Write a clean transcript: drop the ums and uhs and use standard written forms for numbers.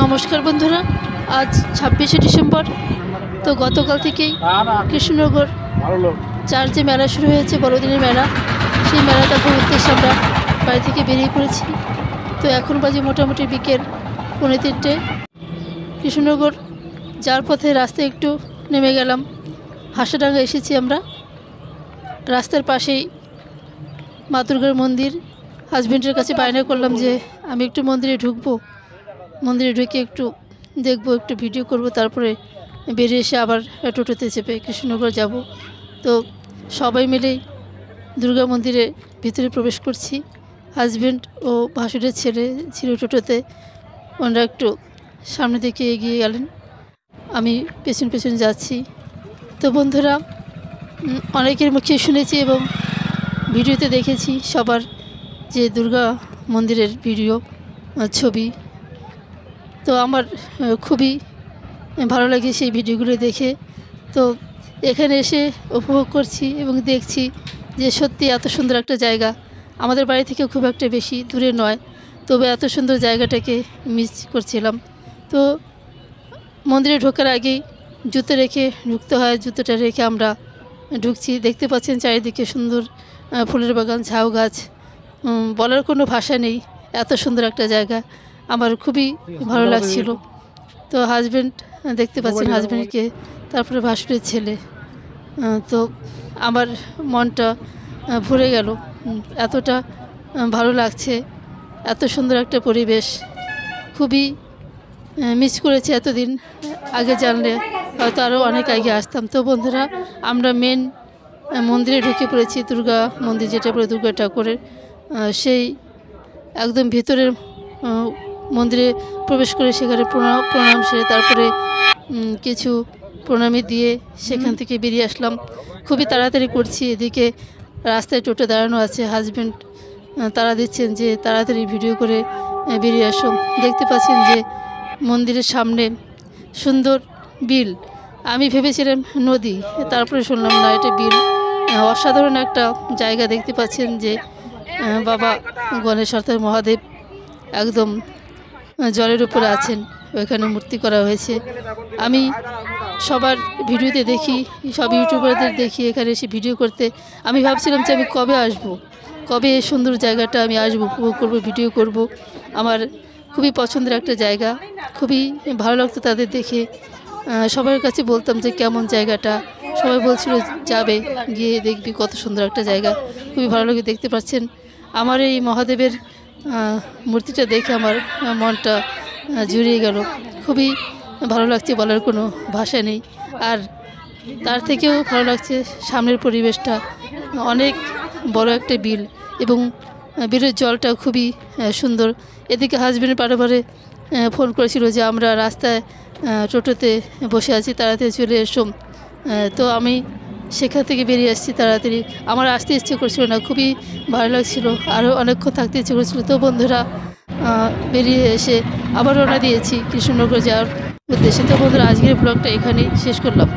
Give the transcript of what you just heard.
নমস্কার বন্ধুরা, আজ 26শে ডিসেম্বর। তো গতকাল থেকেই কৃষ্ণনগর চার্চে মেলা শুরু হয়েছে, বড়দিনের মেলা। সেই মেলাটা উদ্দেশ্যে আমরা বাড়ি থেকে বেরিয়ে পড়েছি। তো এখন বাজে মোটামুটি বিকেল 3:45। কৃষ্ণনগর যার পথে রাস্তায় একটু নেমে গেলাম। হাসাডাঙ্গা এসেছি আমরা। রাস্তার পাশেই মা দুর্গার মন্দির। হাজব্যান্ডের কাছে বায়না করলাম যে আমি একটু মন্দিরে ঢুকবো, মন্দিরে ঢুকে একটু দেখবো, একটু ভিডিও করব, তারপরে বেরিয়ে এসে আবার টোটোতে চেপে কৃষ্ণনগর যাব। তো সবাই মিলেই দুর্গা মন্দিরে ভিতরে প্রবেশ করছি। হাজব্যান্ড ও ভাসুরের ছেলে ছিল টোটোতে, ওনারা একটু সামনে দিকে এগিয়ে গেলেন, আমি পেছন পেছন যাচ্ছি। তো বন্ধুরা, অনেকের মুখে শুনেছি এবং ভিডিওতে দেখেছি সবার যে দুর্গা মন্দিরের ভিডিও ছবি। তো আমার খুবই ভালো লাগে সেই ভিডিওগুলো দেখে। তো এখানে এসে উপভোগ করছি এবং দেখছি যে সত্যি এত সুন্দর একটা জায়গা। আমাদের বাড়ি থেকে খুব একটা বেশি দূরে নয়, তবে এত সুন্দর জায়গাটাকে মিস করছিলাম। তো মন্দিরে ঢোকার আগেই জুতো রেখে ঢুকতে হয়, জুতোটা রেখে আমরা ঢুকছি। দেখতে পাচ্ছেন চারিদিকে সুন্দর ফুলের বাগান, ঝাউ গাছ, বলার কোনো ভাষা নেই। এত সুন্দর একটা জায়গা, আমার খুবই ভালো লাগছিল। তো হাজব্যান্ড দেখতে পাচ্ছেন, হাজব্যান্ডকে, তারপরে ভাসুরের ছেলে। তো আমার মনটা ভরে গেল, এতটা ভালো লাগছে, এত সুন্দর একটা পরিবেশ। খুবই মিস করেছি, এতদিন আগে জানলে হয়তো আরও অনেক আগে আসতাম। তো বন্ধুরা, আমরা মেন মন্দিরে ঢুকে পড়েছি, দুর্গা মন্দির, যেটা পড়ে দুর্গা ঠাকুরের, সেই একদম ভিতরের মন্দিরে প্রবেশ করে সেখানে প্রণাম সেরে তারপরে কিছু প্রণামী দিয়ে সেখান থেকে বেরিয়ে আসলাম। খুবই তাড়াতাড়ি করছি, এদিকে রাস্তায় টোটো দাঁড়ানো আছে। হাজব্যান্ড তাড়া দিচ্ছেন যে তাড়াতাড়ি ভিডিও করে বেরিয়ে আসো। দেখতে পাচ্ছেন যে মন্দিরের সামনে সুন্দর বিল। আমি ভেবেছিলাম নদী, তারপরে শুনলাম না, এটা বিল। অসাধারণ একটা জায়গা। দেখতে পাচ্ছেন যে বাবা গণেশ অর্থাৎ মহাদেব একদম জলের উপরে আছেন, ওইখানে মূর্তি করা হয়েছে। আমি সবার ভিডিওতে দেখি, সব ইউটিউবারদের দেখি এখানে এসে ভিডিও করতে। আমি ভাবছিলাম যে আমি কবে আসব, কবে এই সুন্দর জায়গাটা আমি আসবো, উপভোগ করবো, ভিডিও করব। আমার খুবই পছন্দের একটা জায়গা, খুবই ভালো লাগতো তাদের দেখে। সবার কাছে বলতাম যে কেমন জায়গাটা, সবাই বলছিল যাবে, গিয়ে দেখবি কত সুন্দর একটা জায়গা। খুবই ভালো লাগে। দেখতে পাচ্ছেন আমার এই মহাদেবের মূর্তিটা দেখে আমার মনটা জুড়িয়ে গেল। খুবই ভালো লাগছে, বলার কোনো ভাষা নেই। আর তার থেকেও ভালো লাগছে সামনের পরিবেশটা, অনেক বড় একটা বিল এবং বিলের জলটা খুবই সুন্দর। এদিকে হাজব্যান্ড বারে ফোন করেছিল যে আমরা রাস্তায় টোটোতে বসে আছি, তাড়াতাড়ি চলে এসো। তো আমি সেখান থেকে বেরিয়ে আসছি তাড়াতাড়ি। আমার আসতে ইচ্ছে করছিল না, খুবই ভালো লাগছিল, আরও অনেকক্ষণ থাকতে ইচ্ছে করছিল। তো বন্ধুরা, বেরিয়ে এসে আবার রওনা দিয়েছি কৃষ্ণনগর যাওয়ার উদ্দেশ্যে। তো বন্ধুরা, আজকের ব্লগটা এখানেই শেষ করলাম।